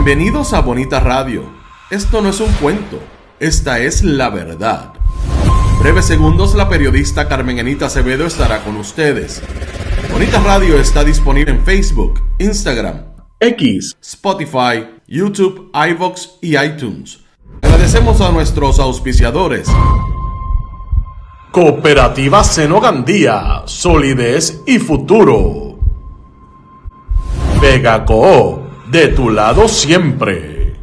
Bienvenidos a Bonita Radio. Esto no es un cuento, esta es la verdad. En breves segundos la periodista Carmen Anita Acevedo estará con ustedes. Bonita Radio está disponible en Facebook, Instagram, X, Spotify, YouTube, iVoox y iTunes. Agradecemos a nuestros auspiciadores. Cooperativa Senogandía, solidez y futuro. Vegaco, de tu lado siempre.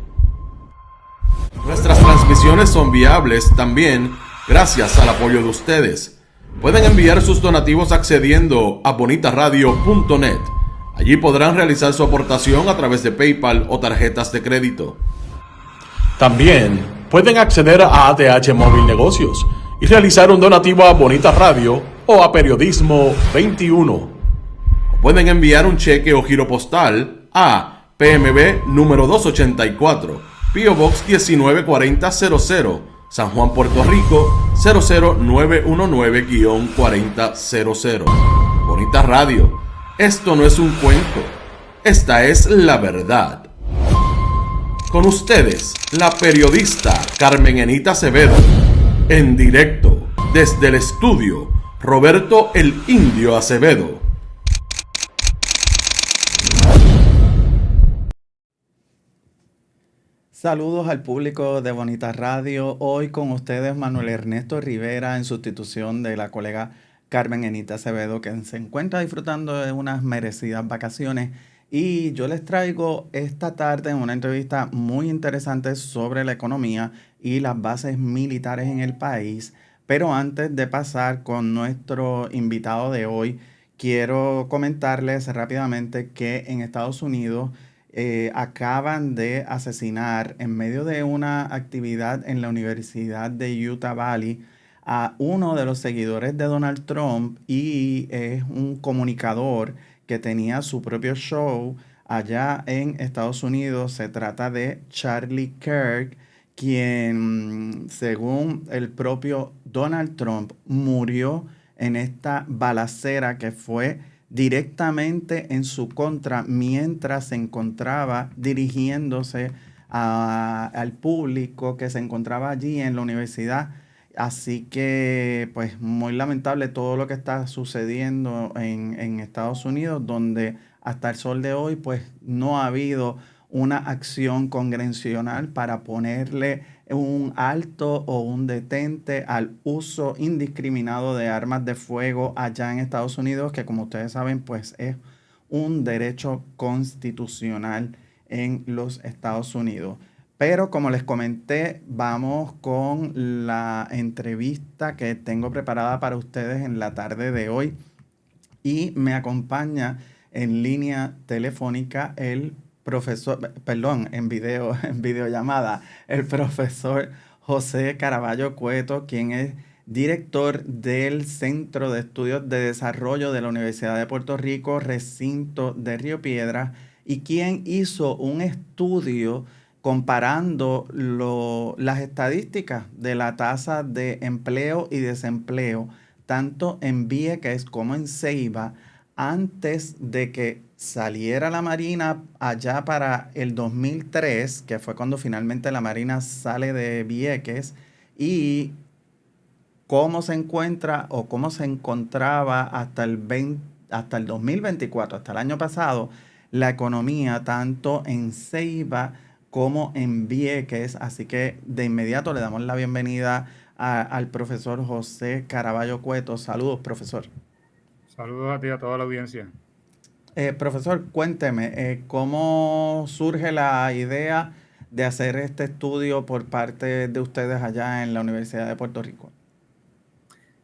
Nuestras transmisiones son viables también gracias al apoyo de ustedes. Pueden enviar sus donativos accediendo a bonitaradio.net. Allí podrán realizar su aportación a través de PayPal o tarjetas de crédito. También pueden acceder a ATH Móvil Negocios y realizar un donativo a Bonita Radio o a Periodismo 21. Pueden enviar un cheque o giro postal a PMB número 284, P.O. Box 194000, San Juan, Puerto Rico 00919-4000. Bonita Radio, esto no es un cuento, esta es la verdad. Con ustedes, la periodista Carmen Anita Acevedo, en directo desde el estudio Roberto el Indio Acevedo. Saludos al público de Bonita Radio. Hoy con ustedes Manuel Ernesto Rivera en sustitución de la colega Carmen Anita Acevedo, que se encuentra disfrutando de unas merecidas vacaciones. Y yo les traigo esta tarde una entrevista muy interesante sobre la economía y las bases militares en el país. Pero antes de pasar con nuestro invitado de hoy, quiero comentarles rápidamente que en Estados Unidos acaban de asesinar en medio de una actividad en la Universidad de Utah Valley a uno de los seguidores de Donald Trump y es un comunicador que tenía su propio show allá en Estados Unidos. Se trata de Charlie Kirk, quien, según el propio Donald Trump, murió en esta balacera que fue directamente en su contra mientras se encontraba dirigiéndose al público que se encontraba allí en la universidad. Así que, pues, muy lamentable todo lo que está sucediendo en Estados Unidos, donde hasta el sol de hoy, pues, no ha habido una acción congresional para ponerle un alto o un detente al uso indiscriminado de armas de fuego allá en Estados Unidos, que como ustedes saben, pues es un derecho constitucional en los Estados Unidos. Pero como les comenté, vamos con la entrevista que tengo preparada para ustedes en la tarde de hoy y me acompaña en línea telefónica el profesor, perdón, en video, en videollamada, el profesor José Caraballo Cueto, quien es director del Centro de Estudios de Desarrollo de la Universidad de Puerto Rico, recinto de Río Piedras, y quien hizo un estudio comparando las estadísticas de la tasa de empleo y desempleo, tanto en Vieques como en Ceiba, antes de que saliera la Marina allá para el 2003, que fue cuando finalmente la Marina sale de Vieques, y cómo se encuentra o cómo se encontraba hasta el 2024, hasta el año pasado, la economía tanto en Ceiba como en Vieques. Así que de inmediato le damos la bienvenida al profesor José Caraballo Cueto. Saludos, profesor. Saludos a ti y a toda la audiencia. Profesor, cuénteme, ¿cómo surge la idea de hacer este estudio por parte de ustedes allá en la Universidad de Puerto Rico?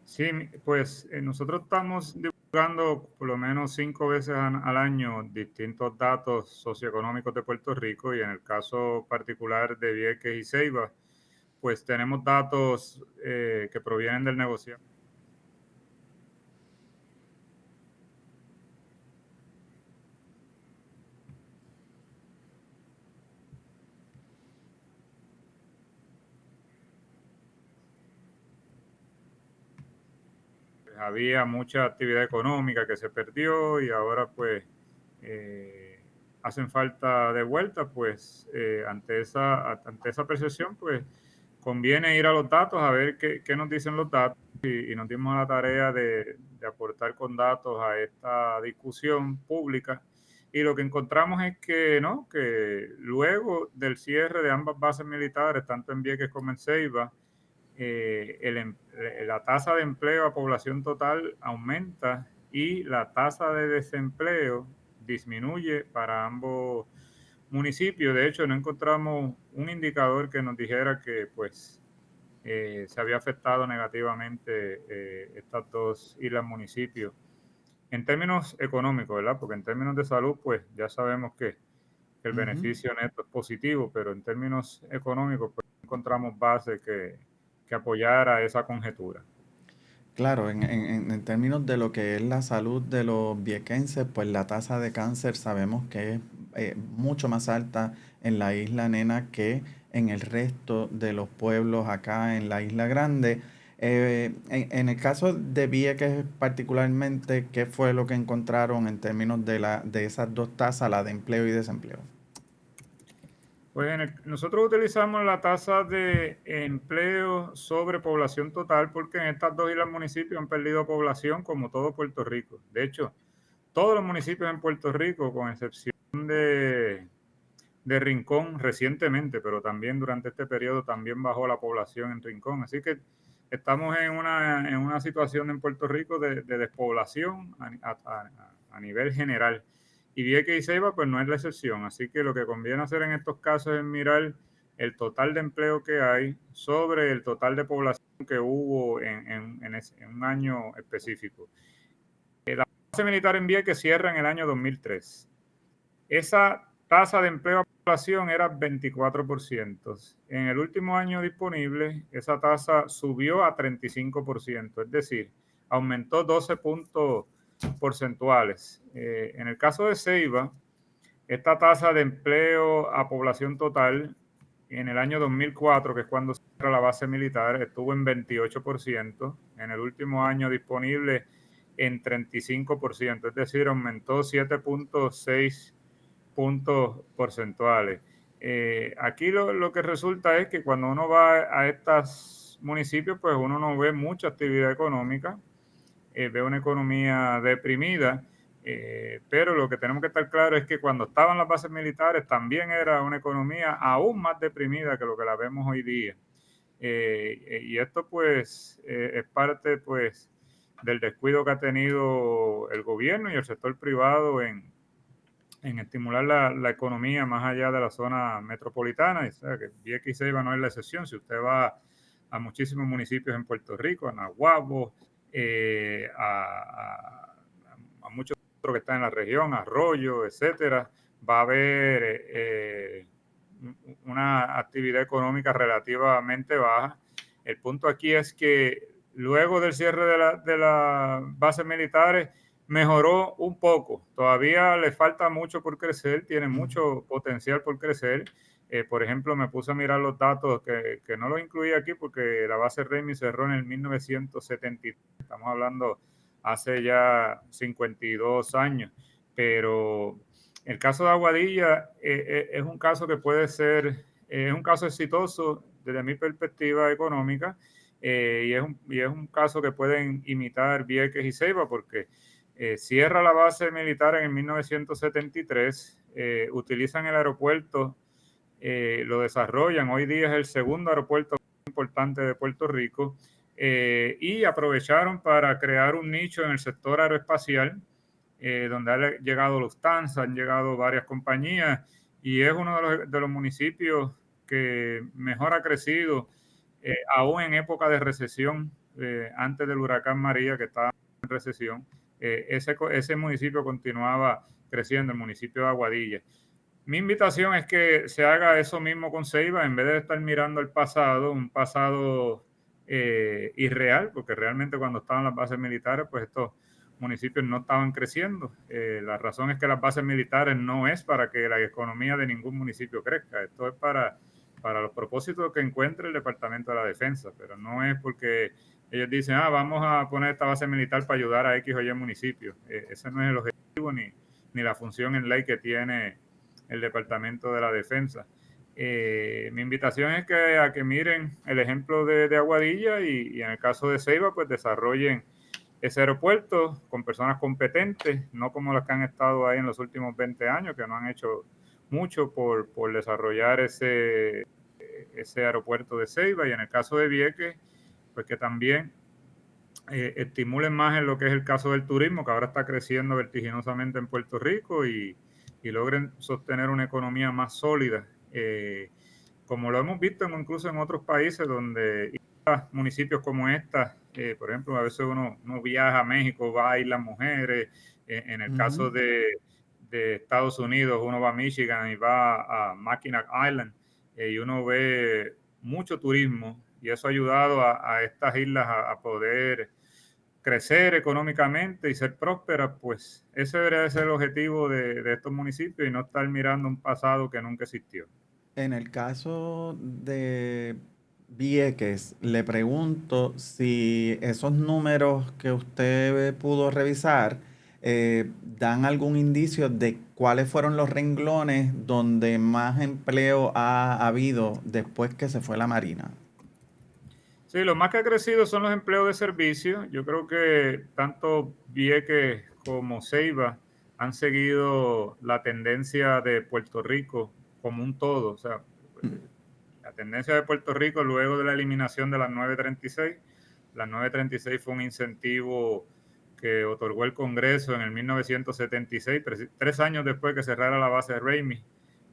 Sí, pues nosotros estamos divulgando por lo menos 5 veces al año distintos datos socioeconómicos de Puerto Rico y en el caso particular de Vieques y Ceiba, pues tenemos datos que provienen del negocio. Había mucha actividad económica que se perdió y ahora pues hacen falta de vuelta, pues ante esa percepción, pues conviene ir a los datos a ver qué nos dicen los datos y nos dimos a la tarea de aportar con datos a esta discusión pública. Y lo que encontramos es que, ¿no?, que luego del cierre de ambas bases militares, tanto en Vieques como en Ceiba, la tasa de empleo a población total aumenta y la tasa de desempleo disminuye para ambos municipios. De hecho, no encontramos un indicador que nos dijera que pues se había afectado negativamente estas dos islas municipios en términos económicos, ¿verdad? Porque en términos de salud, pues ya sabemos que el beneficio neto es positivo, pero en términos económicos, pues encontramos base que apoyara esa conjetura. Claro, en términos de lo que es la salud de los viequenses, pues la tasa de cáncer sabemos que es mucho más alta en la Isla Nena que en el resto de los pueblos acá en la Isla Grande. En el caso de Vieques particularmente, ¿qué fue lo que encontraron en términos de esas dos tasas, la de empleo y desempleo? Pues nosotros utilizamos la tasa de empleo sobre población total porque en estas dos islas municipios han perdido población como todo Puerto Rico. De hecho, todos los municipios en Puerto Rico, con excepción de Rincón recientemente, pero también durante este periodo también bajó la población en Rincón. Así que estamos en una situación en Puerto Rico de despoblación a nivel general. Y Vieques y Ceiba pues no es la excepción. Así que lo que conviene hacer en estos casos es mirar el total de empleo que hay sobre el total de población que hubo en un año específico. La base militar en Vieques cierra en el año 2003. Esa tasa de empleo a población era 24%. En el último año disponible, esa tasa subió a 35%, es decir, aumentó 12 puntos porcentuales. En el caso de Ceiba, esta tasa de empleo a población total en el año 2004, que es cuando se cierra la base militar, estuvo en 28%. En el último año disponible en 35%, es decir, aumentó 7.6 puntos porcentuales. Aquí lo que resulta es que cuando uno va a estos municipios, pues uno no ve mucha actividad económica, ve una economía deprimida, pero lo que tenemos que estar claro es que cuando estaban las bases militares también era una economía aún más deprimida que lo que la vemos hoy día. Y esto pues es parte pues del descuido que ha tenido el gobierno y el sector privado en estimular la economía más allá de la zona metropolitana. O sea, que Vieques y Ceiba no es la excepción. Si usted va a muchísimos municipios en Puerto Rico, a Nahuabo, a muchos otros que están en la región, Arroyo, etcétera, va a haber una actividad económica relativamente baja. El punto aquí es que luego del cierre de las bases militares, mejoró un poco. Todavía le falta mucho por crecer, tiene mucho potencial por crecer. Por ejemplo, me puse a mirar los datos que no los incluí aquí porque la base Remy cerró en el 1973. Estamos hablando hace ya 52 años. Pero el caso de Aguadilla es un caso que puede ser, es un caso exitoso desde mi perspectiva económica. Y es un caso que pueden imitar Vieques y Ceiba porque cierra la base militar en el 1973, utilizan el aeropuerto, lo desarrollan, hoy día es el segundo aeropuerto más importante de Puerto Rico, y aprovecharon para crear un nicho en el sector aeroespacial, donde ha llegado Lufthansa, han llegado varias compañías, y es uno de los municipios que mejor ha crecido, aún en época de recesión, antes del huracán María, que estaba en recesión. Ese municipio continuaba creciendo, el municipio de Aguadilla. Mi invitación es que se haga eso mismo con Ceiba, en vez de estar mirando el pasado, un pasado irreal, porque realmente cuando estaban las bases militares, pues estos municipios no estaban creciendo. La razón es que las bases militares no es para que la economía de ningún municipio crezca, esto es para los propósitos que encuentre el Departamento de la Defensa, pero no es porque ellos dicen, vamos a poner esta base militar para ayudar a X o Y municipio. Ese no es el objetivo ni la función en ley que tiene el Departamento de la Defensa. Mi invitación es a que miren el ejemplo de Aguadilla y en el caso de Ceiba, pues desarrollen ese aeropuerto con personas competentes, no como las que han estado ahí en los últimos 20 años, que no han hecho mucho por desarrollar ese aeropuerto de Ceiba. Y en el caso de Vieques, pues que también estimulen más en lo que es el caso del turismo, que ahora está creciendo vertiginosamente en Puerto Rico y logren sostener una economía más sólida, como lo hemos visto incluso en otros países donde municipios como esta, por ejemplo, a veces uno viaja a México, va a Islas Mujeres, en el caso de Estados Unidos, uno va a Michigan y va a Mackinac Island, y uno ve mucho turismo, y eso ha ayudado a estas islas a poder crecer económicamente y ser prósperas. Pues ese debería ser el objetivo de estos municipios y no estar mirando un pasado que nunca existió. En el caso de Vieques, le pregunto si esos números que usted pudo revisar dan algún indicio de cuáles fueron los renglones donde más empleo ha habido después que se fue la Marina. Sí, lo más que ha crecido son los empleos de servicio. Yo creo que tanto Vieques como Ceiba han seguido la tendencia de Puerto Rico como un todo. O sea, la tendencia de Puerto Rico luego de la eliminación de las 936. Las 936 fue un incentivo que otorgó el Congreso en el 1976, 3 años después que cerrara la base de Ramey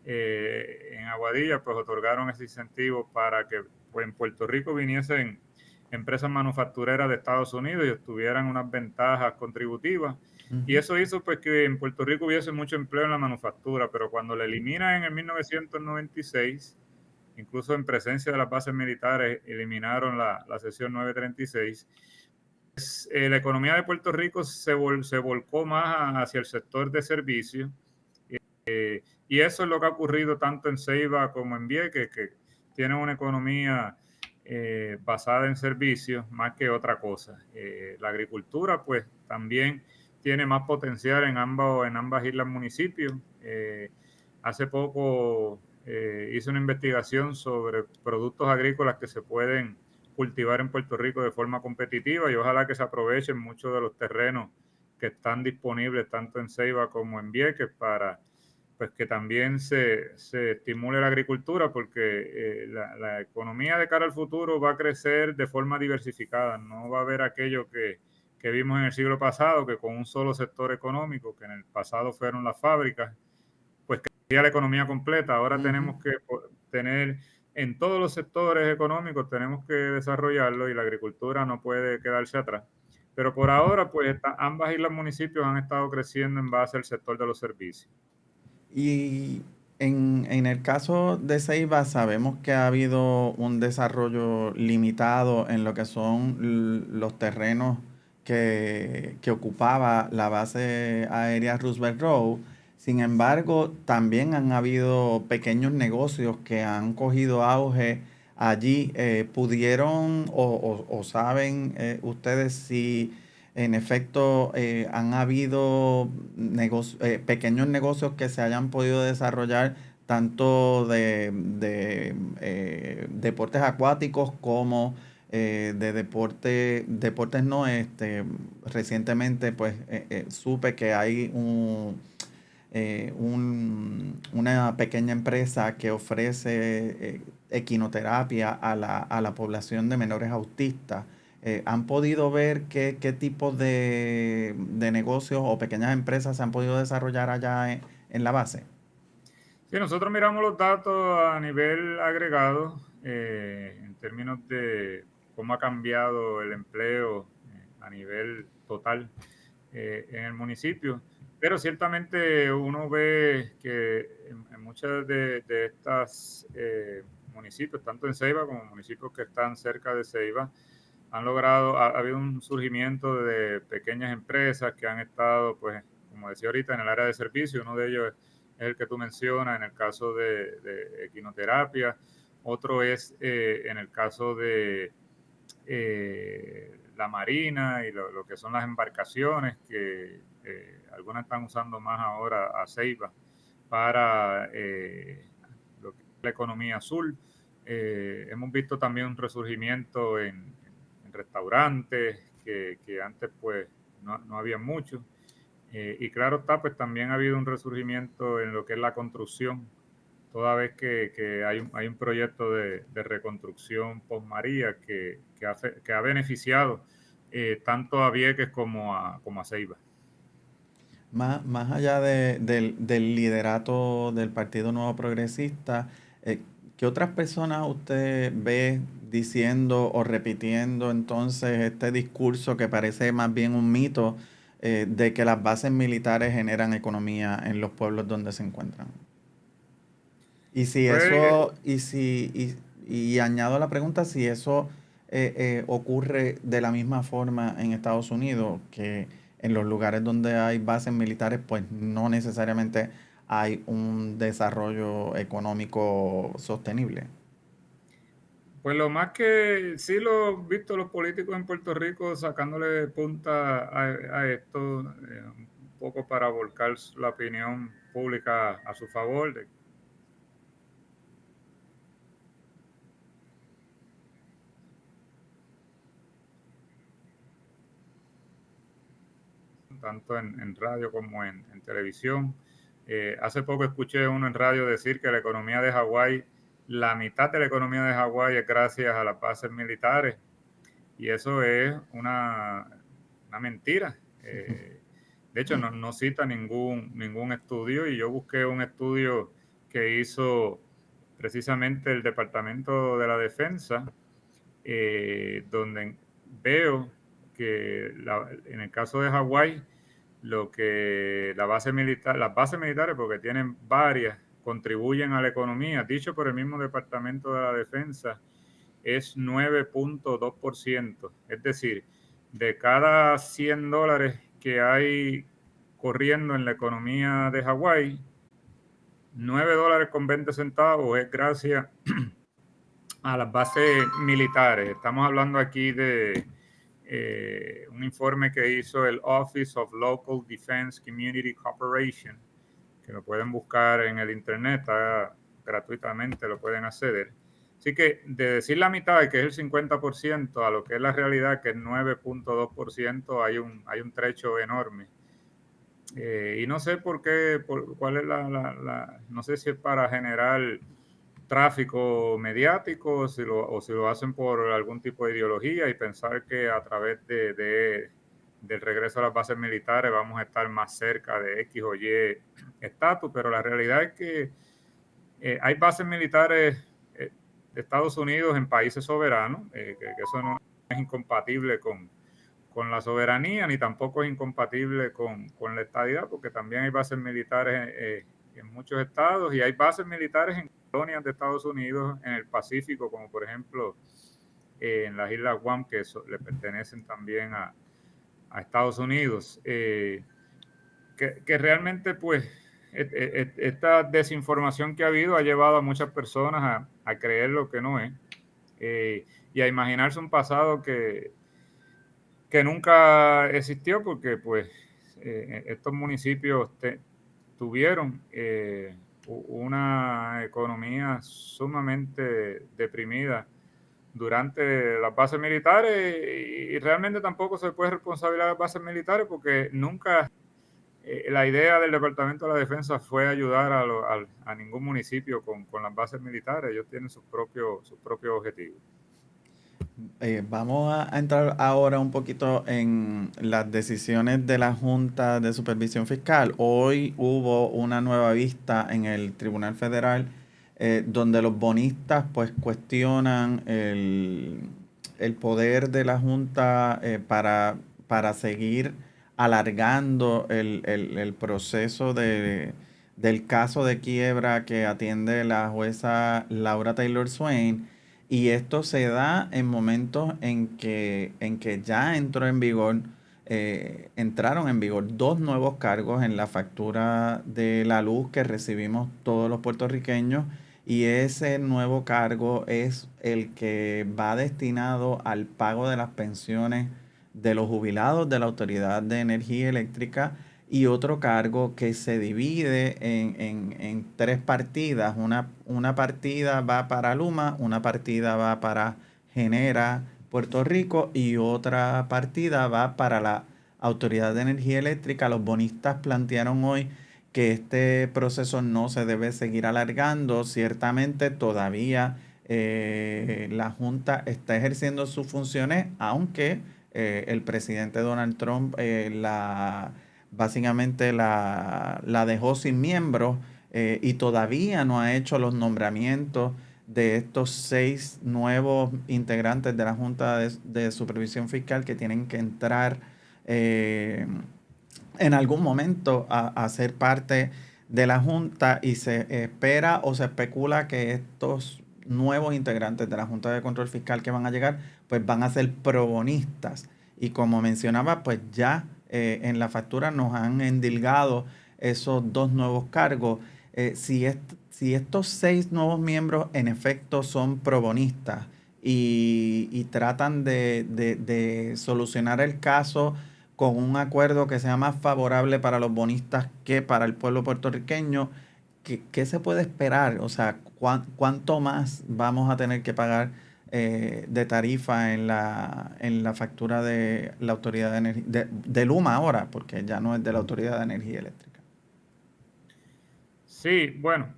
en Aguadilla, pues otorgaron ese incentivo para que pues, en Puerto Rico viniesen empresas manufactureras de Estados Unidos y obtuvieran unas ventajas contributivas. Y eso hizo pues que en Puerto Rico hubiese mucho empleo en la manufactura, pero cuando la eliminan en el 1996, incluso en presencia de las bases militares, eliminaron la sección 936. La economía de Puerto Rico se volcó más hacia el sector de servicios, y eso es lo que ha ocurrido tanto en Ceiba como en Vieques, que tienen una economía basada en servicios más que otra cosa. La agricultura pues también tiene más potencial en ambas islas municipios. Hace poco hice una investigación sobre productos agrícolas que se pueden cultivar en Puerto Rico de forma competitiva y ojalá que se aprovechen muchos de los terrenos que están disponibles tanto en Ceiba como en Vieques para pues que también se estimule la agricultura, porque la economía de cara al futuro va a crecer de forma diversificada. No va a haber aquello que vimos en el siglo pasado, que con un solo sector económico, que en el pasado fueron las fábricas, pues crecía la economía completa. Ahora tenemos que tener en todos los sectores económicos, tenemos que desarrollarlo y la agricultura no puede quedarse atrás. Pero por ahora, pues ambas islas municipios han estado creciendo en base al sector de los servicios. Y en el caso de Ceiba sabemos que ha habido un desarrollo limitado en lo que son los terrenos que ocupaba la base aérea Roosevelt Road. Sin embargo, también han habido pequeños negocios que han cogido auge allí. ¿Pudieron o saben ustedes si en efecto han habido pequeños negocios que se hayan podido desarrollar tanto de deportes acuáticos como de deportes no? Recientemente pues supe que hay una pequeña empresa que ofrece equinoterapia a la población de menores autistas. ¿Han podido ver qué tipo de negocios o pequeñas empresas se han podido desarrollar allá en la base? Sí, nosotros miramos los datos a nivel agregado en términos de cómo ha cambiado el empleo a nivel total en el municipio, pero ciertamente uno ve que en muchos de estos municipios, tanto en Ceiba como municipios que están cerca de Ceiba, han logrado, ha habido un surgimiento de pequeñas empresas que han estado, pues, como decía ahorita, en el área de servicio. Uno de ellos es el que tú mencionas en el caso de equinoterapia. Otro es en el caso de la marina y lo que son las embarcaciones, que algunas están usando más ahora a Ceiba para lo que es la economía azul. Hemos visto también un resurgimiento en restaurantes que antes pues no había mucho. Y claro está, pues también ha habido un resurgimiento en lo que es la construcción, toda vez que hay un proyecto de reconstrucción post-María que ha beneficiado tanto a Vieques como a Ceiba. Más allá del liderato del Partido Nuevo Progresista, ¿qué otras personas usted ve diciendo o repitiendo entonces este discurso que parece más bien un mito de que las bases militares generan economía en los pueblos donde se encuentran? Y si Pues eso, y añado la pregunta, si eso ocurre de la misma forma en Estados Unidos, que en los lugares donde hay bases militares, pues no necesariamente hay un desarrollo económico sostenible. Pues lo más que sí lo he visto los políticos en Puerto Rico sacándole punta a esto, un poco para volcar la opinión pública a su favor, tanto en radio como en televisión. Hace poco escuché uno en radio decir que la economía de Hawái, la mitad de la economía de Hawái es gracias a las bases militares, y eso es una mentira. De hecho, no cita ningún estudio, y yo busqué un estudio que hizo precisamente el Departamento de la Defensa, donde veo que en el caso de Hawái, lo que las bases militares, porque tienen varias, contribuyen a la economía, dicho por el mismo Departamento de la Defensa, es 9.2%. Es decir, de cada $100 que hay corriendo en la economía de Hawái, $9.20 es gracias a las bases militares. Estamos hablando aquí de un informe que hizo el Office of Local Defense Community Cooperation, que lo pueden buscar en el internet, está gratuitamente, lo pueden acceder. Así que de decir la mitad, que es el 50%, a lo que es la realidad, que es 9.2%, hay un trecho enorme. Y no sé por qué, cuál es no sé si es para generar tráfico mediático o si lo hacen por algún tipo de ideología y pensar que a través del regreso a las bases militares vamos a estar más cerca de X o Y estatus, pero la realidad es que hay bases militares de Estados Unidos en países soberanos, que eso no es incompatible con la soberanía, ni tampoco es incompatible con la estadidad, porque también hay bases militares en muchos estados, y hay bases militares en colonias de Estados Unidos en el Pacífico, como por ejemplo en las Islas Guam, que le pertenecen también a Estados Unidos. Que realmente pues esta desinformación que ha habido ha llevado a muchas personas a creer lo que no es, y a imaginarse un pasado que nunca existió, porque pues estos municipios tuvieron una economía sumamente deprimida durante las bases militares, y realmente tampoco se puede responsabilizar a las bases militares, porque nunca la idea del Departamento de la Defensa fue ayudar a ningún municipio con las bases militares. Ellos tienen sus propios objetivos. Vamos a entrar ahora un poquito en las decisiones de la Junta de Supervisión Fiscal. Hoy hubo una nueva vista en el Tribunal Federal donde los bonistas pues cuestionan el poder de la Junta para seguir alargando el proceso del caso de quiebra que atiende la jueza Laura Taylor Swain. Y esto se da en momentos en que ya entraron en vigor dos nuevos cargos en la factura de la luz que recibimos todos los puertorriqueños, y ese nuevo cargo es el que va destinado al pago de las pensiones de los jubilados de la Autoridad de Energía Eléctrica, y otro cargo que se divide en tres partidas. Una partida va para Luma, una partida va para Genera Puerto Rico y otra partida va para la Autoridad de Energía Eléctrica. Los bonistas plantearon hoy que este proceso no se debe seguir alargando. Ciertamente todavía la Junta está ejerciendo sus funciones, aunque el presidente Donald Trump básicamente la dejó sin miembros y todavía no ha hecho los nombramientos de estos 6 nuevos integrantes de la Junta de Supervisión Fiscal que tienen que entrar eh, en algún momento a ser parte de la Junta, y se espera o se especula que estos nuevos integrantes de la Junta de Control Fiscal que van a llegar, pues van a ser probonistas. Y como mencionaba, pues ya en la factura nos han endilgado esos 2 nuevos cargos. Si estos 6 nuevos miembros en efecto son probonistas y tratan de solucionar el caso con un acuerdo que sea más favorable para los bonistas que para el pueblo puertorriqueño, ¿qué se puede esperar? O sea, ¿cuánto más vamos a tener que pagar de tarifa en la factura de la Autoridad de Energía, de Luma ahora, porque ya no es de la Autoridad de Energía Eléctrica? Sí, bueno,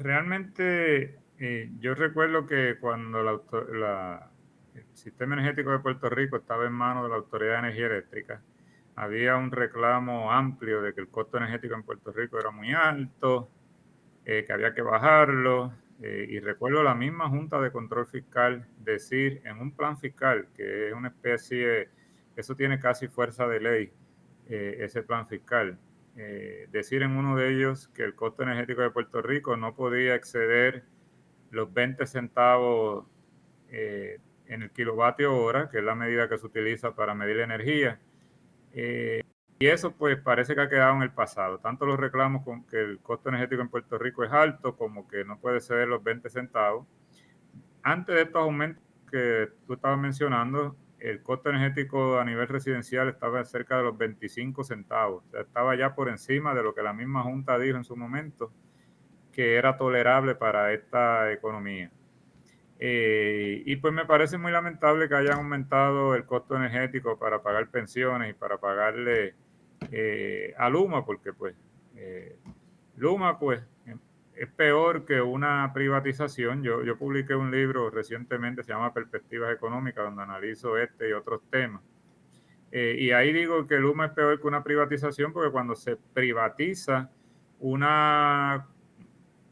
realmente yo recuerdo que cuando el sistema energético de Puerto Rico estaba en manos de la Autoridad de Energía Eléctrica, había un reclamo amplio de que el costo energético en Puerto Rico era muy alto, que había que bajarlo, y recuerdo la misma Junta de Control Fiscal decir en un plan fiscal, que es una especie, eso tiene casi fuerza de ley, ese plan fiscal, decir en uno de ellos que el costo energético de Puerto Rico no podía exceder los 20 centavos en el kilovatio hora, que es la medida que se utiliza para medir la energía. Y eso pues parece que ha quedado en el pasado. Tanto los reclamos con que el costo energético en Puerto Rico es alto como que no puede ceder los 20 centavos. Antes de estos aumentos que tú estabas mencionando, el costo energético a nivel residencial estaba cerca de los 25 centavos. O sea, estaba ya por encima de lo que la misma Junta dijo en su momento que era tolerable para esta economía. Y pues me parece muy lamentable que hayan aumentado el costo energético para pagar pensiones y para pagarle a Luma, porque pues Luma pues es peor que una privatización. Yo publiqué un libro recientemente, se llama Perspectivas Económicas, donde analizo este y otros temas. Y ahí digo que Luma es peor que una privatización porque cuando se privatiza una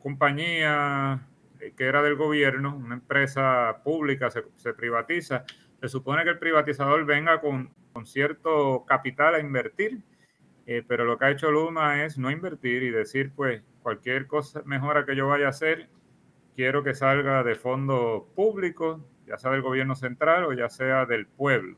compañía que era del gobierno, una empresa pública se privatiza, se supone que el privatizador venga con cierto capital a invertir, pero lo que ha hecho Luma es no invertir y decir, pues, cualquier cosa mejora que yo vaya a hacer, quiero que salga de fondos públicos, ya sea del gobierno central o ya sea del pueblo.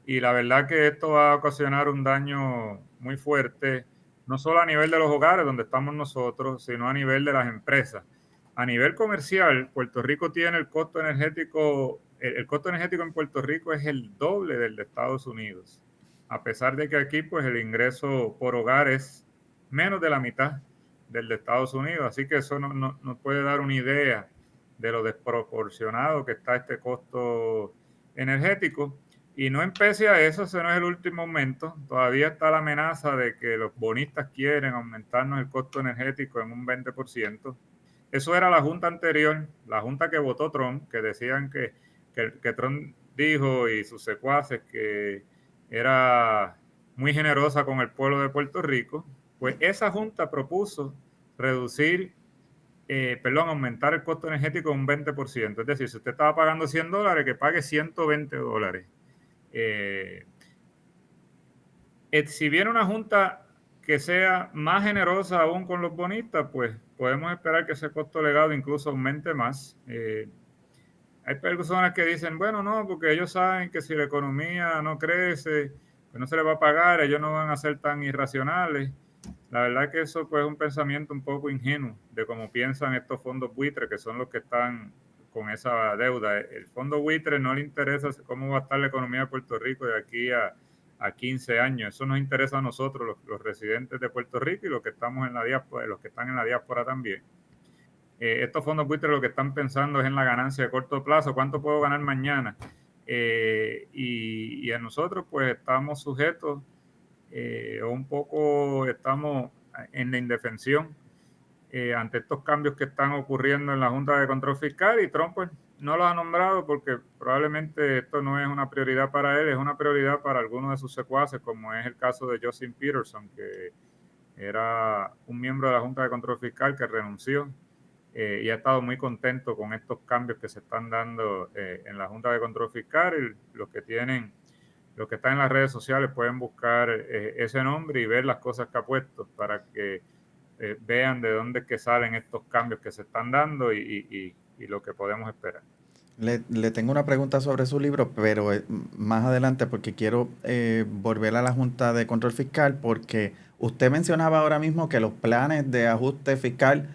Y la verdad que esto va a ocasionar un daño muy fuerte, no solo a nivel de los hogares donde estamos nosotros, sino a nivel de las empresas. A nivel comercial, Puerto Rico tiene el costo energético en Puerto Rico es el doble del de Estados Unidos, a pesar de que aquí pues el ingreso por hogar es menos de la mitad del de Estados Unidos, así que eso nos puede dar una idea de lo desproporcionado que está este costo energético. Y no empece a eso, ese no es el último aumento. Todavía está la amenaza de que los bonistas quieren aumentarnos el costo energético en un 20%. Eso era la junta anterior, la junta que votó Trump, que decían que Trump dijo y sus secuaces que era muy generosa con el pueblo de Puerto Rico. Pues esa junta propuso reducir, aumentar el costo energético un 20%. Es decir, si usted estaba pagando $100, que pague $120. Eh, si viene una junta que sea más generosa aún con los bonistas, pues podemos esperar que ese costo legado incluso aumente más. Hay personas que dicen, bueno, no, porque ellos saben que si la economía no crece, pues no se les va a pagar, ellos no van a ser tan irracionales. La verdad que eso pues, es un pensamiento un poco ingenuo de cómo piensan estos fondos buitres, que son los que están con esa deuda. El fondo buitre no le interesa cómo va a estar la economía de Puerto Rico de aquí a 15 años. Eso nos interesa a nosotros, los residentes de Puerto Rico y los que estamos en la diáspora, los que están en la diáspora también. Estos fondos buitres lo que están pensando es en la ganancia de corto plazo, cuánto puedo ganar mañana. Y a nosotros pues estamos sujetos o un poco estamos en la indefensión ante estos cambios que están ocurriendo en la Junta de Control Fiscal, y Trump pues, no lo ha nombrado porque probablemente esto no es una prioridad para él, es una prioridad para algunos de sus secuaces, como es el caso de Justin Peterson, que era un miembro de la Junta de Control Fiscal que renunció y ha estado muy contento con estos cambios que se están dando en la Junta de Control Fiscal. Y los que están en las redes sociales pueden buscar ese nombre y ver las cosas que ha puesto para que vean de dónde es que salen estos cambios que se están dando y lo que podemos esperar. Le tengo una pregunta sobre su libro, pero más adelante porque quiero volver a la Junta de Control Fiscal porque usted mencionaba ahora mismo que los planes de ajuste fiscal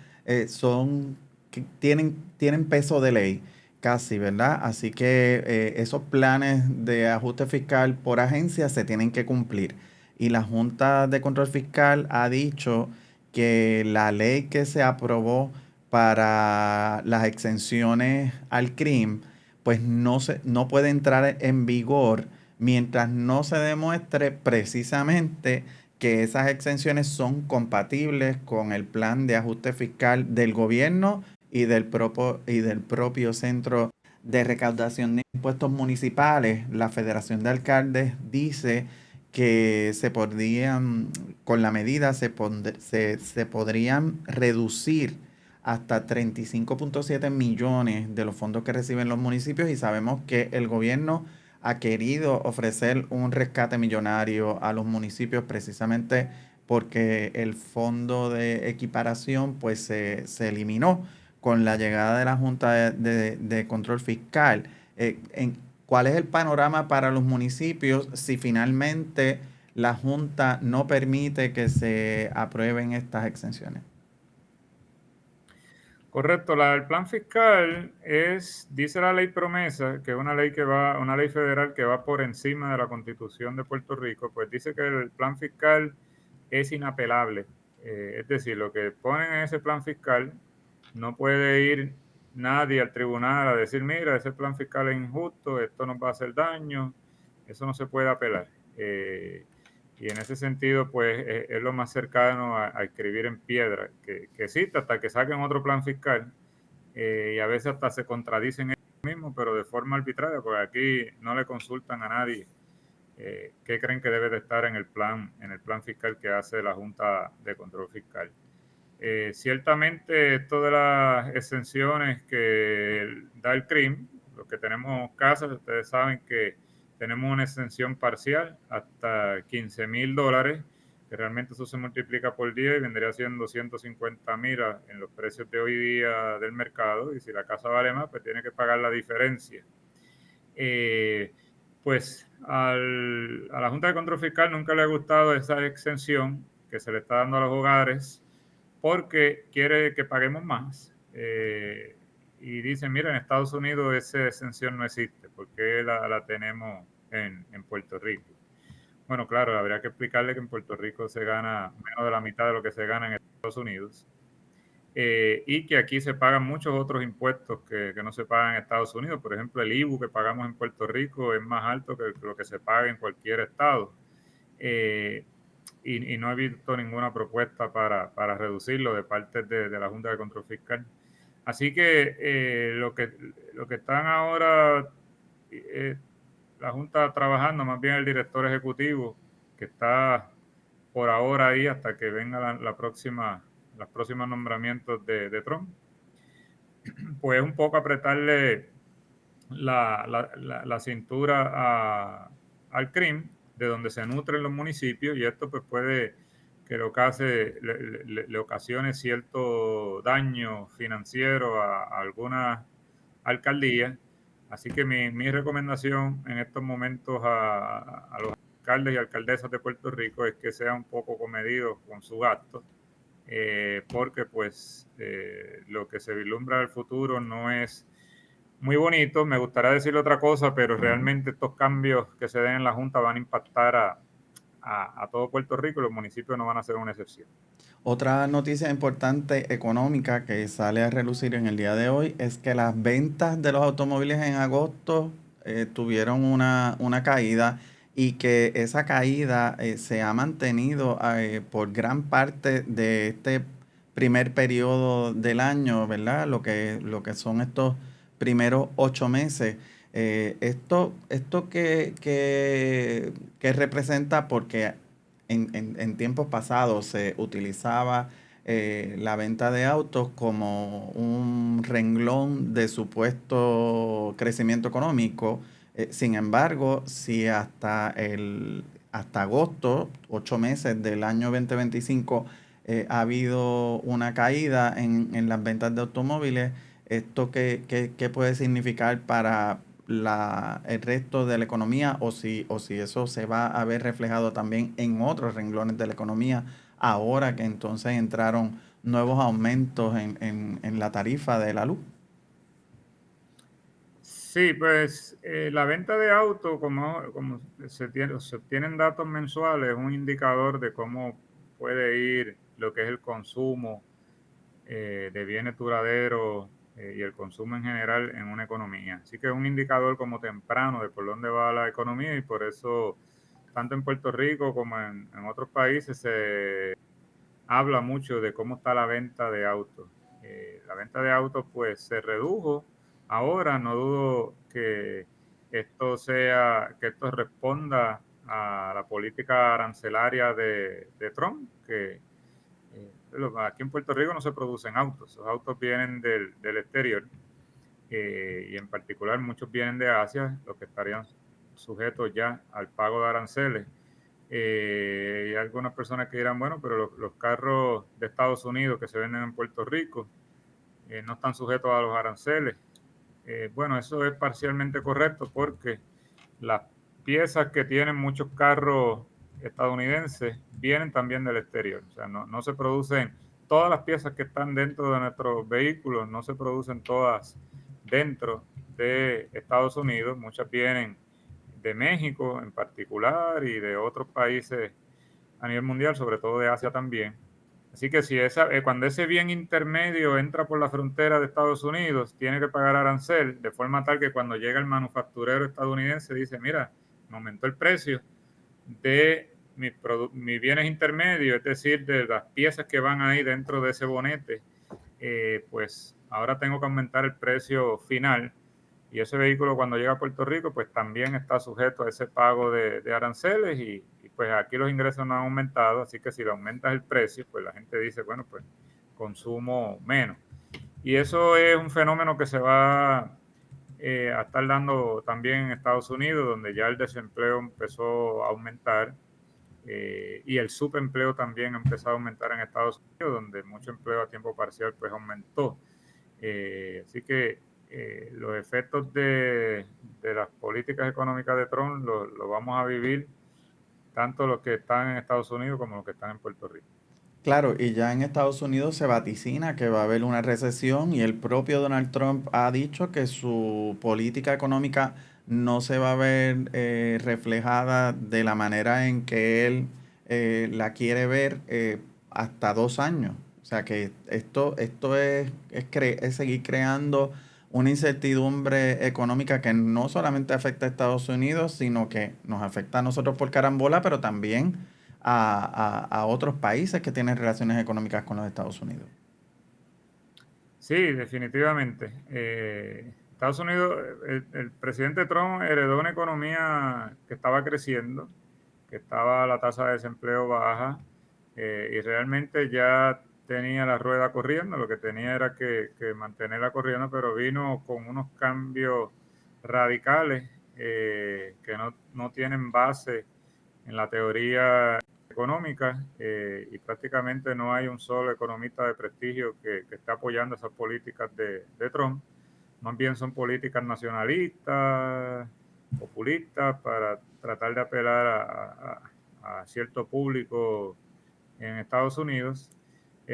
tienen peso de ley, casi, ¿verdad? Así que esos planes de ajuste fiscal por agencia se tienen que cumplir. Y la Junta de Control Fiscal ha dicho que la ley que se aprobó para las exenciones al crimen, pues no puede entrar en vigor mientras no se demuestre precisamente que esas exenciones son compatibles con el plan de ajuste fiscal del gobierno y del propio Centro de Recaudación de Impuestos Municipales. La Federación de Alcaldes dice que con la medida se podrían reducir hasta 35.7 millones de los fondos que reciben los municipios, y sabemos que el gobierno ha querido ofrecer un rescate millonario a los municipios precisamente porque el fondo de equiparación pues se eliminó con la llegada de la Junta de Control Fiscal. ¿Cuál es el panorama para los municipios si finalmente la Junta no permite que se aprueben estas exenciones? Correcto, el plan fiscal dice la ley promesa, que es una ley federal que va por encima de la Constitución de Puerto Rico, pues dice que el plan fiscal es inapelable. Es decir, lo que ponen en ese plan fiscal no puede ir nadie al tribunal a decir, mira, ese plan fiscal es injusto, esto nos va a hacer daño, eso no se puede apelar. Y en ese sentido, pues es lo más cercano a escribir en piedra, que existe hasta que saquen otro plan fiscal y a veces hasta se contradicen ellos mismos, pero de forma arbitraria, porque aquí no le consultan a nadie qué creen que debe de estar en el plan fiscal que hace la Junta de Control Fiscal. Ciertamente esto de las exenciones que da el CRIM, los que tenemos casas, ustedes saben que tenemos una exención parcial hasta $15,000, que realmente eso se multiplica por 10 y vendría siendo 150,000 en los precios de hoy día del mercado, y si la casa vale más, pues tiene que pagar la diferencia. Pues a la Junta de Control Fiscal nunca le ha gustado esa exención que se le está dando a los hogares porque quiere que paguemos más. Y dicen, mira, en Estados Unidos esa exención no existe, ¿por qué la tenemos en Puerto Rico? Bueno, claro, habría que explicarle que en Puerto Rico se gana menos de la mitad de lo que se gana en Estados Unidos. Y que aquí se pagan muchos otros impuestos que no se pagan en Estados Unidos. Por ejemplo, el IBU que pagamos en Puerto Rico es más alto que lo que se paga en cualquier estado. Y no he visto ninguna propuesta para reducirlo de parte de la Junta de Control Fiscal. Así que lo que están ahora la Junta trabajando, más bien el director ejecutivo, que está por ahora ahí hasta que venga los próximos nombramientos de Trump, pues un poco apretarle la cintura al crimen, de donde se nutren los municipios, y esto pues puede que le ocasione cierto daño financiero a algunas alcaldías. Así que mi recomendación en estos momentos a los alcaldes y alcaldesas de Puerto Rico es que sean un poco comedidos con su gasto, porque pues lo que se vislumbra del futuro no es muy bonitos. Me gustaría decirle otra cosa, pero realmente estos cambios que se den en la Junta van a impactar a todo Puerto Rico y los municipios no van a ser una excepción. Otra noticia importante económica que sale a relucir en el día de hoy es que las ventas de los automóviles en agosto tuvieron una caída y que esa caída se ha mantenido por gran parte de este primer periodo del año, ¿verdad? Lo que son estos primeros 8 meses. Esto que representa porque en tiempos pasados se utilizaba la venta de autos como un renglón de supuesto crecimiento económico. Sin embargo, si hasta agosto, 8 meses del año 2025, ha habido una caída en las ventas de automóviles, ¿esto qué puede significar para el resto de la economía o si eso se va a ver reflejado también en otros renglones de la economía ahora que entonces entraron nuevos aumentos en la tarifa de la luz? Sí, pues la venta de autos, como se obtienen datos mensuales, es un indicador de cómo puede ir lo que es el consumo de bienes duraderos y el consumo en general en una economía. Así que es un indicador como temprano de por dónde va la economía y por eso tanto en Puerto Rico como en otros países se habla mucho de cómo está la venta de autos. La venta de autos pues se redujo. Ahora no dudo que que esto responda a la política arancelaria de Trump, que aquí en Puerto Rico no se producen autos, los autos vienen del exterior y en particular muchos vienen de Asia, los que estarían sujetos ya al pago de aranceles. Y hay algunas personas que dirán, bueno, pero los carros de Estados Unidos que se venden en Puerto Rico no están sujetos a los aranceles. Bueno, eso es parcialmente correcto porque las piezas que tienen muchos carros estadounidenses vienen también del exterior. O sea, no se producen, todas las piezas que están dentro de nuestros vehículos, no se producen todas dentro de Estados Unidos. Muchas vienen de México en particular y de otros países a nivel mundial, sobre todo de Asia también. Así que si cuando ese bien intermedio entra por la frontera de Estados Unidos, tiene que pagar arancel, de forma tal que cuando llega el manufacturero estadounidense dice, mira, me aumentó el precio de mis bienes intermedios, es decir, de las piezas que van ahí dentro de ese bonete, pues ahora tengo que aumentar el precio final y ese vehículo cuando llega a Puerto Rico pues también está sujeto a ese pago de aranceles y pues aquí los ingresos no han aumentado, así que si le aumentas el precio pues la gente dice, bueno, pues consumo menos. Y eso es un fenómeno que se va a estar dando también en Estados Unidos, donde ya el desempleo empezó a aumentar y el subempleo también ha empezado a aumentar en Estados Unidos, donde mucho empleo a tiempo parcial pues aumentó. Así que los efectos de las políticas económicas de Trump lo vamos a vivir tanto los que están en Estados Unidos como los que están en Puerto Rico. Claro, y ya en Estados Unidos se vaticina que va a haber una recesión y el propio Donald Trump ha dicho que su política económica no se va a ver reflejada de la manera en que él la quiere ver hasta 2 años. O sea que esto es seguir creando una incertidumbre económica que no solamente afecta a Estados Unidos, sino que nos afecta a nosotros por carambola, pero también a otros países que tienen relaciones económicas con los Estados Unidos. Sí, definitivamente. Estados Unidos, el presidente Trump heredó una economía que estaba creciendo, que estaba la tasa de desempleo baja y realmente ya tenía la rueda corriendo, lo que tenía era que mantenerla corriendo, pero vino con unos cambios radicales que no tienen base en la teoría económica y prácticamente no hay un solo economista de prestigio que esté apoyando esas políticas de Trump. Más bien son políticas nacionalistas, populistas, para tratar de apelar a cierto público en Estados Unidos.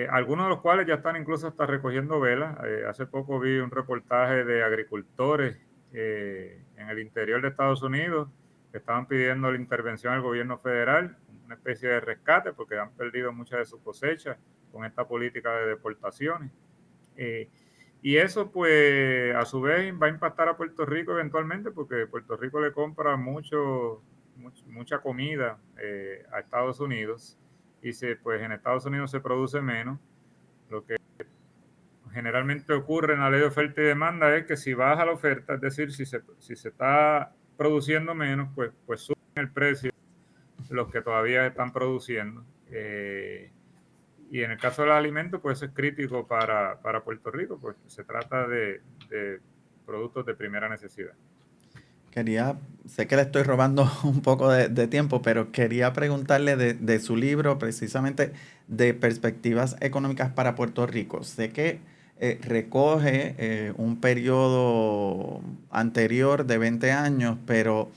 algunos de los cuales ya están incluso hasta recogiendo velas. Hace poco vi un reportaje de agricultores en el interior de Estados Unidos que estaban pidiendo la intervención del gobierno federal, una especie de rescate porque han perdido muchas de sus cosechas con esta política de deportaciones. Y eso pues a su vez va a impactar a Puerto Rico eventualmente porque Puerto Rico le compra mucha comida a Estados Unidos y pues en Estados Unidos se produce menos. Lo que generalmente ocurre en la ley de oferta y demanda es que si baja la oferta, es decir, si se está produciendo menos, pues suben el precio los que todavía están produciendo. Y en el caso del alimento, pues es crítico para Puerto Rico, pues se trata de productos de primera necesidad. Sé que le estoy robando un poco de tiempo, pero quería preguntarle de su libro precisamente de perspectivas económicas para Puerto Rico. Sé que recoge un periodo anterior de 20 años, pero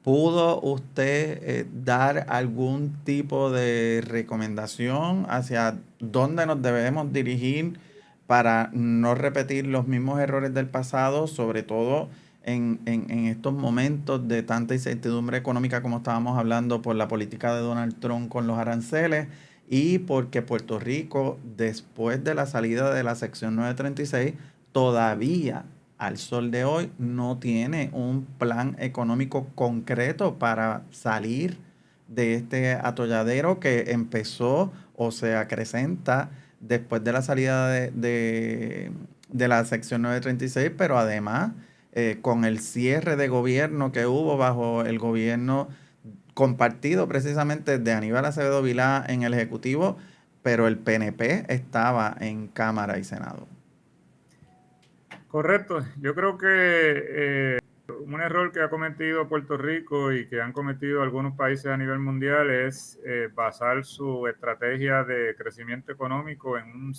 ¿pudo usted dar algún tipo de recomendación hacia dónde nos debemos dirigir para no repetir los mismos errores del pasado, sobre todo en estos momentos de tanta incertidumbre económica como estábamos hablando por la política de Donald Trump con los aranceles y porque Puerto Rico, después de la salida de la sección 936, todavía al sol de hoy no tiene un plan económico concreto para salir de este atolladero que empezó o se acrecenta después de la salida de la sección 936, pero además con el cierre de gobierno que hubo bajo el gobierno compartido precisamente de Aníbal Acevedo Vilá en el Ejecutivo, pero el PNP estaba en Cámara y Senado. Correcto. Yo creo que un error que ha cometido Puerto Rico y que han cometido algunos países a nivel mundial es basar su estrategia de crecimiento económico en un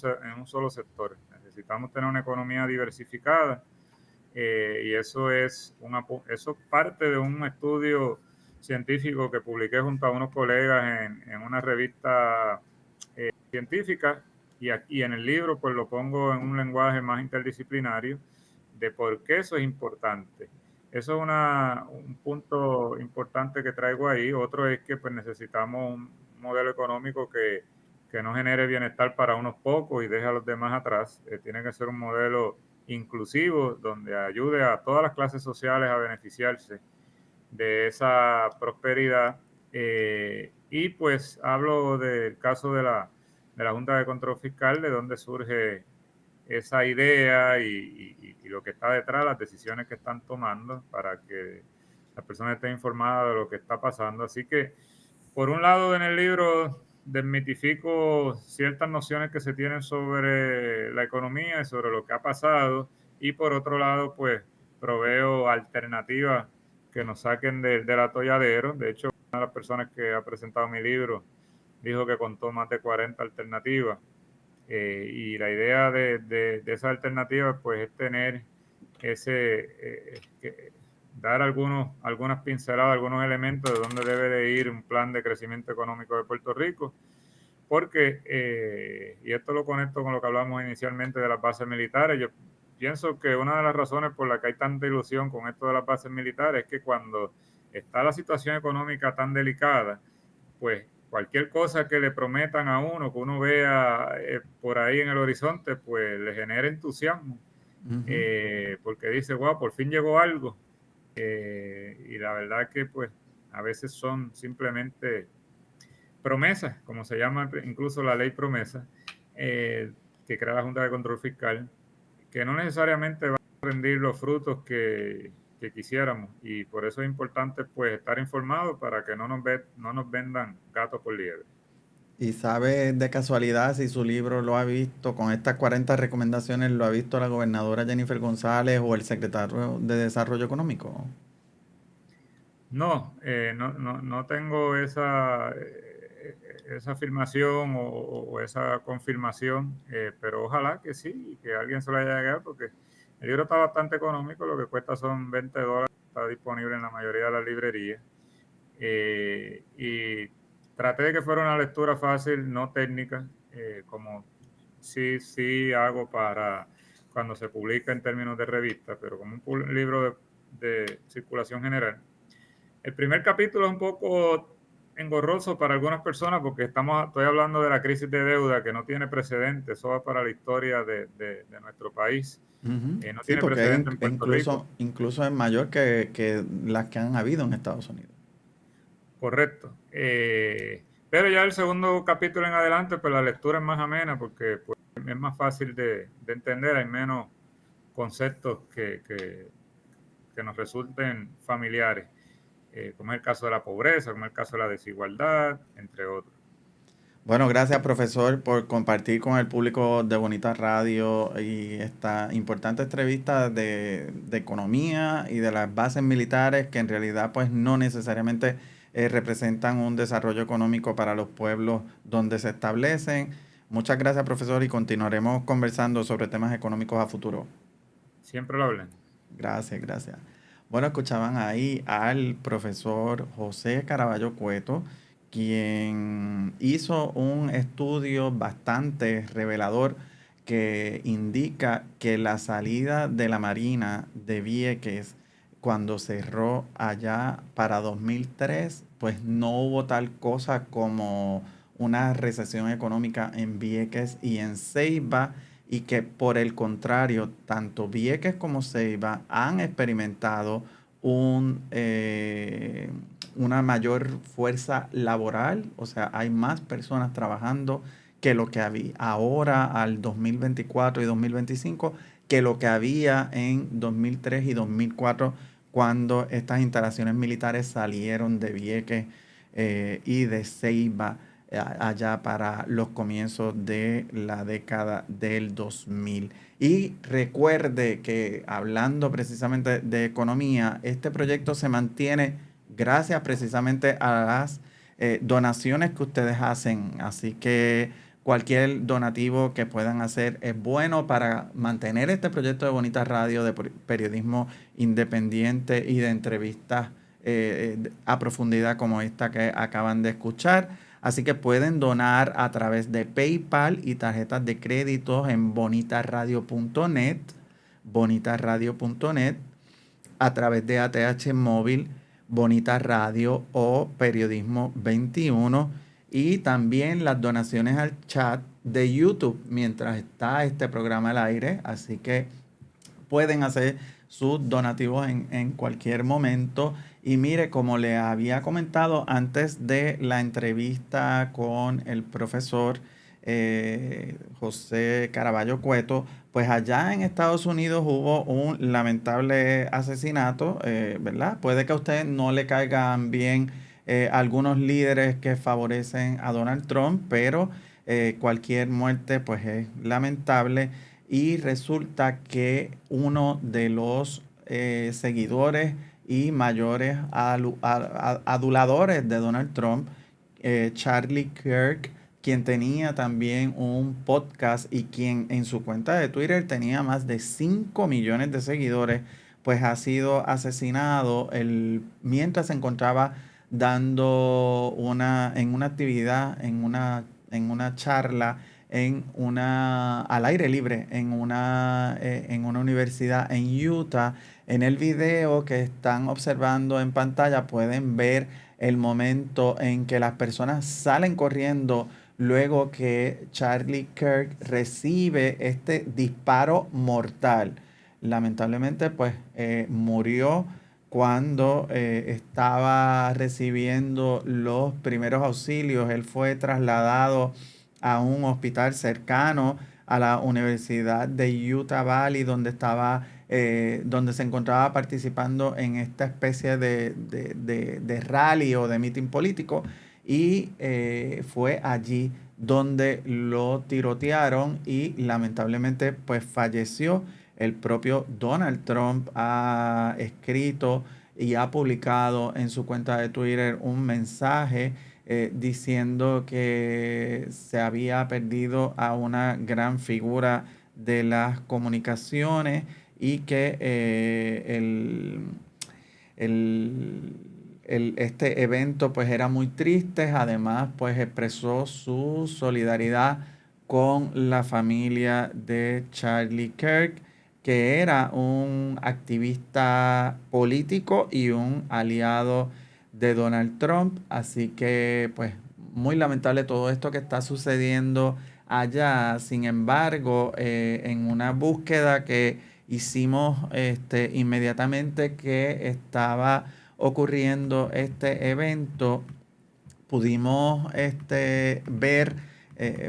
solo sector. Necesitamos tener una economía diversificada y eso parte de un estudio científico que publiqué junto a unos colegas en una revista científica y aquí en el libro pues lo pongo en un lenguaje más interdisciplinario de por qué eso es importante. Eso es un punto importante que traigo ahí. Otro es que pues necesitamos un modelo económico que no genere bienestar para unos pocos y deje a los demás atrás. Tiene que ser un modelo inclusivo donde ayude a todas las clases sociales a beneficiarse de esa prosperidad. Y pues hablo del caso de la Junta de Control Fiscal, de donde surge esa idea y lo que está detrás, las decisiones que están tomando para que las personas estén informadas de lo que está pasando. Así que, por un lado, en el libro desmitifico ciertas nociones que se tienen sobre la economía y sobre lo que ha pasado, y por otro lado, pues proveo alternativas que nos saquen del atolladero. De hecho, una de las personas que ha presentado mi libro dijo que contó más de 40 alternativas. Y la idea de esa alternativa pues es tener dar algunas pinceladas, algunos elementos de dónde debe de ir un plan de crecimiento económico de Puerto Rico, porque, y esto lo conecto con lo que hablamos inicialmente de las bases militares, yo pienso que una de las razones por las que hay tanta ilusión con esto de las bases militares es que cuando está la situación económica tan delicada, pues cualquier cosa que le prometan a uno, que uno vea por ahí en el horizonte, pues le genera entusiasmo, porque dice, wow, por fin llegó algo. Y la verdad que pues a veces son simplemente promesas, como se llama incluso la ley promesa, que crea la Junta de Control Fiscal, que no necesariamente va a rendir los frutos que quisiéramos, y por eso es importante pues estar informados para que no nos vendan gato por liebre. ¿Y sabe de casualidad si su libro lo ha visto, con estas 40 recomendaciones, lo ha visto la gobernadora Jennifer González o el secretario de Desarrollo Económico? No tengo esa afirmación o esa confirmación, pero ojalá que sí, que alguien se lo haya llegado, porque el libro está bastante económico, lo que cuesta son $20, está disponible en la mayoría de las librerías. Y traté de que fuera una lectura fácil, no técnica, como sí hago para cuando se publica en términos de revista, pero como un libro de circulación general. El primer capítulo es un poco engorroso para algunas personas porque estoy hablando de la crisis de deuda que no tiene precedentes, eso va para la historia de nuestro país. Ujú. No Sí, tiene porque es precedentes en Puerto Rico. incluso es mayor que las que han habido en Estados Unidos. Correcto. Pero ya el segundo capítulo en adelante, pues la lectura es más amena porque pues, es más fácil de entender, hay menos conceptos que nos resulten familiares, como es el caso de la pobreza, como es el caso de la desigualdad, entre otros. Bueno, gracias profesor por compartir con el público de Bonita Radio y esta importante entrevista de economía y de las bases militares que en realidad pues no necesariamente representan un desarrollo económico para los pueblos donde se establecen. Muchas gracias profesor y continuaremos conversando sobre temas económicos a futuro. Siempre lo hablen. Gracias, gracias. Bueno, escuchaban ahí al profesor José Caraballo Cueto, quien hizo un estudio bastante revelador que indica que la salida de la Marina de Vieques cuando cerró allá para 2003, pues no hubo tal cosa como una recesión económica en Vieques y en Ceiba y que por el contrario, tanto Vieques como Ceiba han experimentado una mayor fuerza laboral, o sea, hay más personas trabajando que lo que había ahora al 2024 y 2025 que lo que había en 2003 y 2004 cuando estas instalaciones militares salieron de Vieques y de Ceiba allá para los comienzos de la década del 2000. Y recuerde que hablando precisamente de economía, este proyecto se mantiene gracias precisamente a las donaciones que ustedes hacen. Así que cualquier donativo que puedan hacer es bueno para mantener este proyecto de Bonita Radio de periodismo independiente y de entrevistas a profundidad como esta que acaban de escuchar. Así que pueden donar a través de PayPal y tarjetas de crédito en bonitasradio.net, a través de ATH Móvil, Bonita Radio o Periodismo 21 y también las donaciones al chat de YouTube mientras está este programa al aire. Así que pueden hacer sus donativos en cualquier momento. Y mire, como le había comentado antes de la entrevista con el profesor José Caraballo Cueto, pues allá en Estados Unidos hubo un lamentable asesinato, ¿verdad? Puede que a usted no le caigan bien algunos líderes que favorecen a Donald Trump, pero cualquier muerte pues es lamentable. Y resulta que uno de los seguidores y mayores aduladores de Donald Trump, Charlie Kirk, quien tenía también un podcast y quien en su cuenta de Twitter tenía más de 5 millones de seguidores, pues ha sido asesinado mientras se encontraba dando en una actividad, en una charla al aire libre en una universidad en Utah. En el video que están observando en pantalla pueden ver el momento en que las personas salen corriendo luego que Charlie Kirk recibe este disparo mortal. Lamentablemente, pues murió cuando estaba recibiendo los primeros auxilios. Él fue trasladado a un hospital cercano a la Universidad de Utah Valley, donde se encontraba participando en esta especie de rally o de meeting político. Y fue allí donde lo tirotearon y lamentablemente pues falleció. El propio Donald Trump ha escrito y ha publicado en su cuenta de Twitter un mensaje diciendo que se había perdido a una gran figura de las comunicaciones y que este evento pues era muy triste. Además pues expresó su solidaridad con la familia de Charlie Kirk, que era un activista político y un aliado de Donald Trump. Así que, pues, muy lamentable todo esto que está sucediendo allá. Sin embargo, en una búsqueda que hicimos inmediatamente que estaba ocurriendo este evento, pudimos ver,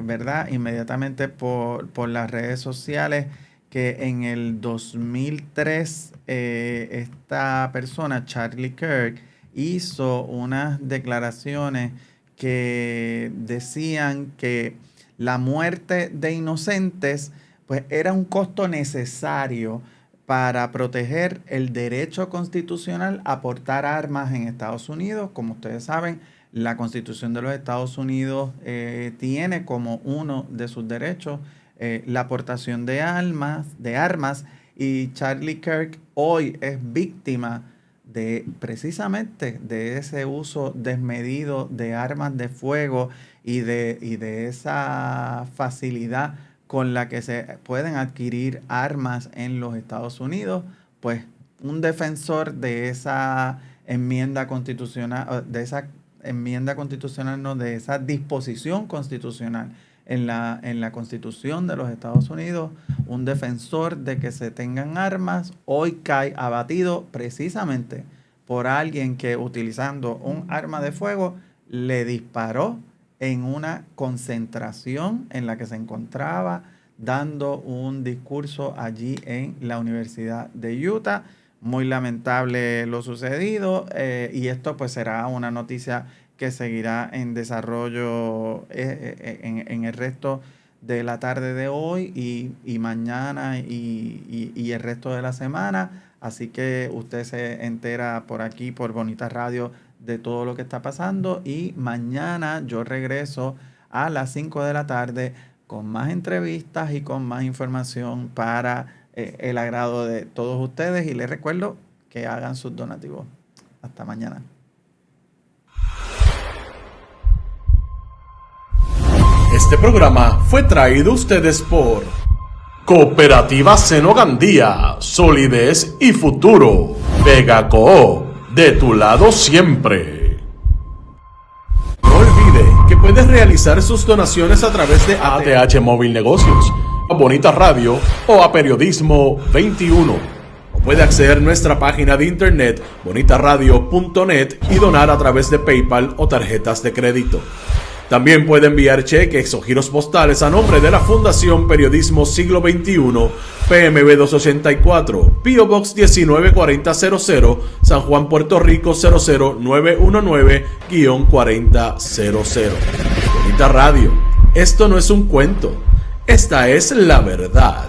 ¿verdad? Inmediatamente por las redes sociales, que en el 2003 esta persona, Charlie Kirk, hizo unas declaraciones que decían que la muerte de inocentes pues era un costo necesario para proteger el derecho constitucional a portar armas en Estados Unidos. Como ustedes saben, la Constitución de los Estados Unidos tiene como uno de sus derechos la aportación de armas, y Charlie Kirk hoy es víctima de precisamente de ese uso desmedido de armas de fuego y de esa facilidad con la que se pueden adquirir armas en los Estados Unidos. Pues un defensor de esa enmienda constitucional, de esa disposición constitucional en la Constitución de los Estados Unidos, un defensor de que se tengan armas, hoy cae abatido precisamente por alguien que, utilizando un arma de fuego, le disparó en una concentración en la que se encontraba dando un discurso allí en la Universidad de Utah. Muy lamentable lo sucedido, y esto pues será una noticia que seguirá en desarrollo en el resto de la tarde de hoy y mañana y el resto de la semana. Así que usted se entera por aquí, por Bonita Radio, de todo lo que está pasando, y mañana yo regreso a las 5 de la tarde con más entrevistas y con más información para el agrado de todos ustedes, y les recuerdo que hagan sus donativos. Hasta mañana. Este programa fue traído a ustedes por Cooperativa Seno Gandía, Solidez y Futuro. Vega Coop, de tu lado siempre. No olvide que puedes realizar sus donaciones a través de ATH Móvil Negocios, a Bonita Radio o a Periodismo 21. O puede acceder a nuestra página de internet bonitaradio.net y donar a través de PayPal o tarjetas de crédito. También puede enviar cheques o giros postales a nombre de la Fundación Periodismo Siglo XXI, PMB 284, P.O. Box 194000, San Juan, Puerto Rico 00919-4000. Bonita Radio, esto no es un cuento, esta es la verdad.